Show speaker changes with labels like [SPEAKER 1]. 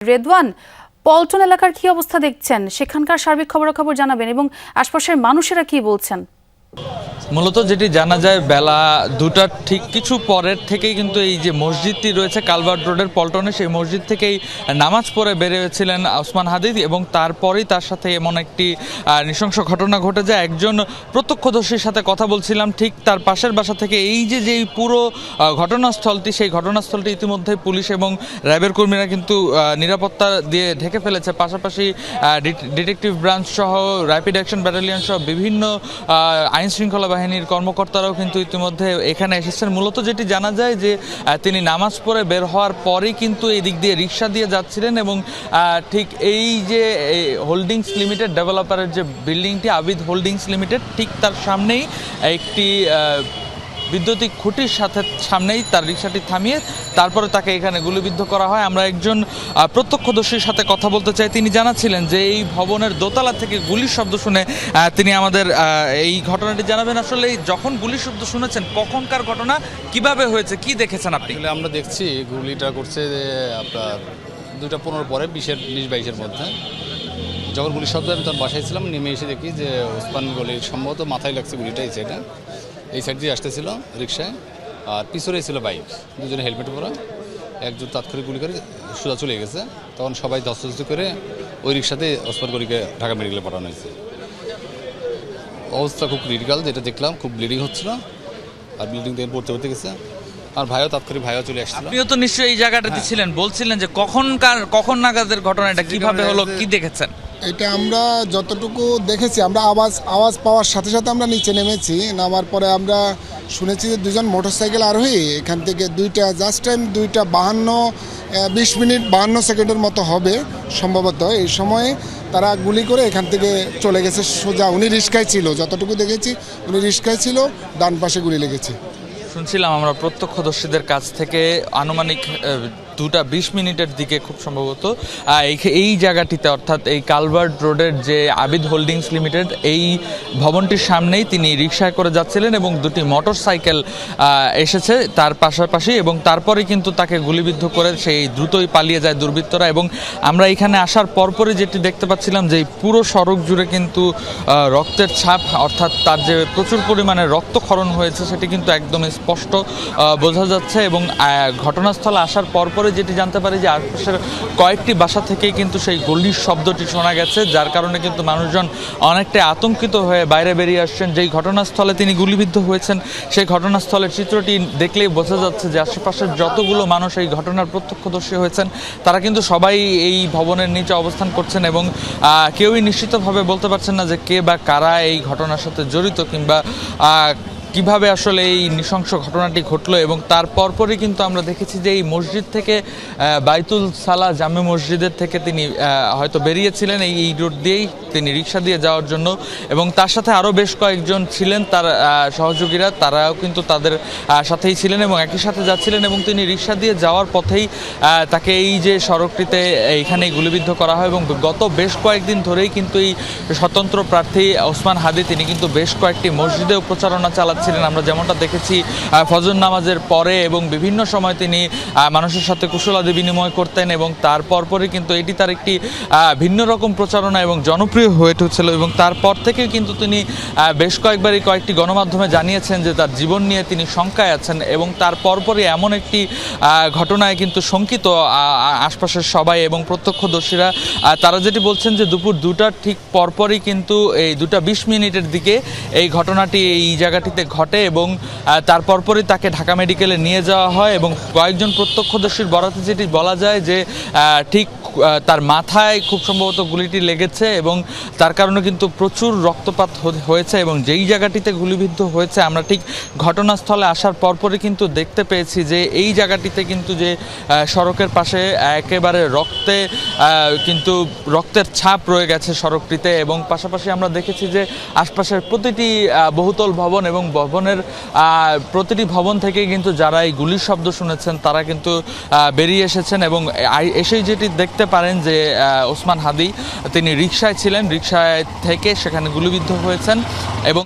[SPEAKER 1] রেদওয়ান, পল্টন এলাকার কি অবস্থা দেখছেন? সেখানকার সার্বিক খবরাখবর জানাবেন এবং আশপাশের মানুষেরা কি বলছেন।
[SPEAKER 2] মূলত যেটি জানা যায় বেলা 2টার ঠিক কিছু পরের থেকেই কিন্তু এই যে মসজিদটি রয়েছে কালভার্ট রোডের পল্টনে, সেই মসজিদ থেকেই নামাজ পড়ে বেরিয়েছিলেন ওসমান হাদি এবং তারপরেই তার সাথে এমন একটি নৃশংস ঘটনা ঘটে যায়। একজন প্রত্যক্ষদর্শীর সাথে কথা বলছিলাম ঠিক তার পাশের বাসা থেকে। এই যে যেই পুরো ঘটনাস্থলটি, সেই ঘটনাস্থলটি ইতিমধ্যে পুলিশ এবং র্যাবের কর্মীরা কিন্তু নিরাপত্তা দিয়ে ঢেকে ফেলেছে। পাশাপাশি ডিটেকটিভ ব্রাঞ্চ সহ র্যাপিড অ্যাকশন ব্যাটালিয়ন সহ বিভিন্ন আইন শৃঙ্খলা বাহিনীর কর্মকর্তারাও কিন্তু ইতিমধ্যে এখানে এসেছেন। মূলত যেটি জানা যায় যে তিনি নামাজ পড়ে বের হওয়ার পরেই কিন্তু এই দিক দিয়ে রিক্সা দিয়ে যাচ্ছিলেন এবং ঠিক এই যে হোল্ডিংস লিমিটেড ডেভেলপারের যে বিল্ডিংটি আবিদ হোল্ডিংস লিমিটেড, ঠিক তার সামনেই একটি বৈদ্যুতিক খুঁটির সামনেই তার রিক্সাটি থামিয়ে তারপরে তাকে এখানে গুলিবিদ্ধ করা হয়। আমরা একজন প্রত্যক্ষদর্শীর সাথে কথা বলতে চাই। তিনি জানাচ্ছিলেন যে এই ভবনের দোতলা থেকে গুলির শব্দ শুনে তিনি আমাদের এই ঘটনাটি জানাবেন। আসলে যখন গুলির শব্দ শুনেছেন কখনকার ঘটনা, কিভাবে হয়েছে, কি দেখেছেন আপনি?
[SPEAKER 3] আমরা দেখছি গুলিটা করছে আপনার 2:15 পরে 20-22-এর মধ্যে। যখন গুলির শব্দ আমি তখন বাসায় ছিলাম, নেমে এসে দেখি যে ওসমান গলির সম্ভবত মাথায় লাগছে গুলিটা। এই সাইড দিয়ে আসতেছিল রিক্সায়, আর পিছনে ছিল বাইক, দুজনে হেলমেট পরা। একজন তাৎক্ষণিক গুলি করে সোজা চলে গেছে। তখন সবাই ধস্তাধস্তি করে ওই রিক্সাতে ওসমান গলিকে ঢাকা মেডিকেলে পাঠানো হয়েছে। অবস্থা খুব ক্রিটিক্যাল, যেটা দেখলাম খুব ব্লিডিং হচ্ছিল, আর ব্লিডিং থেকে পড়তে গেছে। আর তাৎক্ষণিক ভাইও চলে আসছিল।
[SPEAKER 2] আপনিও তো নিশ্চয়ই এই জায়গাটাতে ছিলেন, বলছিলেন যে কখন নাগাদের ঘটনা, এটা কিভাবে হলো, কি দেখেছেন?
[SPEAKER 4] এটা আমরা যতটুকু দেখেছি, আমরা আওয়াজ পাওয়ার সাথে সাথে আমরা নিচে নেমেছি। নামার পরে আমরা শুনেছি যে দুজন মোটরসাইকেল আরোহী এখান থেকে জাস্ট টাইম 2:52 মিনিট 52 সেকেন্ডের মতো হবে সম্ভবত। এই সময়ে তারা গুলি করে এখান থেকে চলে গেছে সোজা। উনি রিস্কায় ছিল, যতটুকু দেখেছি উনি রিস্কায় ছিল, ডান পাশে গুলি লেগেছে।
[SPEAKER 2] শুনছিলাম আমরা প্রত্যক্ষদর্শীদের কাছ থেকে আনুমানিক 2:20 দিকে খুব সম্ভবত এই জায়গাটিতে, অর্থাৎ এই কালভার্ট রোডের যে আবিদ হোল্ডিংস লিমিটেড, এই ভবনটির সামনেই তিনি রিকশায় করে যাচ্ছিলেন এবং দুটি মোটর সাইকেল এসেছে তার পাশাপাশি এবং তারপরে কিন্তু তাকে গুলিবিদ্ধ করে সেই দ্রুতই পালিয়ে যায় দুর্বৃত্তরা। এবং আমরা এখানে আসার পরপরই যেটি দেখতে পাচ্ছিলাম যে পুরো সড়ক জুড়ে কিন্তু রক্তের ছাপ, অর্থাৎ তার যে প্রচুর পরিমাণে রক্তক্ষরণ হয়েছে সেটি কিন্তু একদম স্পষ্ট বোঝা যাচ্ছে। এবং ঘটনাস্থলে আসার পরপরই যেটি জানতে পারি যে আশপাশের কয়েকটি বাসা থেকেই কিন্তু সেই গুলির শব্দটি শোনা গেছে, যার কারণে কিন্তু মানুষজন অনেকটাই আতঙ্কিত হয়ে বাইরে বেরিয়ে আসছেন। যেই ঘটনাস্থলে তিনি গুলিবিদ্ধ হয়েছেন সেই ঘটনাস্থলের চিত্রটি দেখলেই বোঝা যাচ্ছে যে আশেপাশের যতগুলো মানুষ এই ঘটনার প্রত্যক্ষদর্শী হয়েছেন তারা কিন্তু সবাই এই ভবনের নিচে অবস্থান করছেন এবং কেউই নিশ্চিতভাবে বলতে পারছেন না যে কে বা কারা এই ঘটনার সাথে জড়িত কিংবা কিভাবে আসলে এই নৃশংস ঘটনাটি ঘটলো। এবং তার পরপরই কিন্তু আমরা দেখেছি যে এই মসজিদ থেকে বাইতুল সালা জামে মসজিদের থেকে তিনি হয়তো বেরিয়েছিলেন এই রোড দিয়েই, তিনি রিক্সা দিয়ে যাওয়ার জন্য, এবং তার সাথে আরও বেশ কয়েকজন ছিলেন তার সহযোগীরা, তারাও কিন্তু তাদের সাথেই ছিলেন এবং একই সাথে যাচ্ছিলেন। এবং তিনি রিক্সা দিয়ে যাওয়ার পথেই তাকে এই যে সড়কটিতে এইখানেই গুলিবিদ্ধ করা হয়। এবং গত বেশ কয়েকদিন ধরেই কিন্তু এই স্বতন্ত্র প্রার্থী ওসমান হাদি তিনি কিন্তু বেশ কয়েকটি মসজিদেও প্রচারণা চালাচ্ছিলেন। আমরা যেমনটা দেখেছি ফজর নামাজের পরে এবং বিভিন্ন সময় তিনি মানুষের সাথে কুশলাদি বিনিময় করতেন এবং তার পরপরই কিন্তু এটি তার একটি ভিন্ন রকম প্রচারণা এবং জনপ্রিয় হয়ে উঠেছিল। এবং তারপর থেকে কিন্তু তিনি বেশ কয়েকবারই কয়েকটি গণমাধ্যমে জানিয়েছেন যে তার জীবন নিয়ে তিনি শঙ্কায় আছেন। এবং তার পরপরই এমন একটি ঘটনায় কিন্তু শঙ্কিত আশপাশের সবাই এবং প্রত্যক্ষদর্শীরা। তারা যেটি বলছেন যে দুপুর 2টার ঠিক পরপরই কিন্তু এই 2:20 দিকে এই ঘটনাটি এই জায়গাটিতে ঘটে এবং তার পরপরই তাকে ঢাকা মেডিকেলে নিয়ে যাওয়া হয়। এবং কয়েকজন প্রত্যক্ষদর্শীর বরাতে যেটি বলা যায় যে ঠিক তার মাথায় খুব সম্ভবত গুলিটি লেগেছে এবং তার কারণে কিন্তু প্রচুর রক্তপাত হয়েছে। এবং যেই জায়গাটিতে গুলিবিদ্ধ হয়েছে আমরা ঠিক ঘটনাস্থলে আসার পরপরই কিন্তু দেখতে পেয়েছি যে এই জায়গাটিতে কিন্তু যে সড়কের পাশে একেবারে রক্তের ছাপ রয়ে গেছে সড়কটিতে। এবং পাশাপাশি আমরা দেখেছি যে আশপাশের প্রতিটি বহুতল ভবন এবং ভবনের প্রতিটি ভবন থেকে কিন্তু যারা এই গুলির শব্দ শুনেছেন তারা কিন্তু বেরিয়ে এসেছেন। এবং এসেই যেটি দেখতে পারেন যে ওসমান হাদি তিনি রিকশায় ছিলেন, রিকশায় থেকে সেখানে গুলিবিদ্ধ হয়েছেন। এবং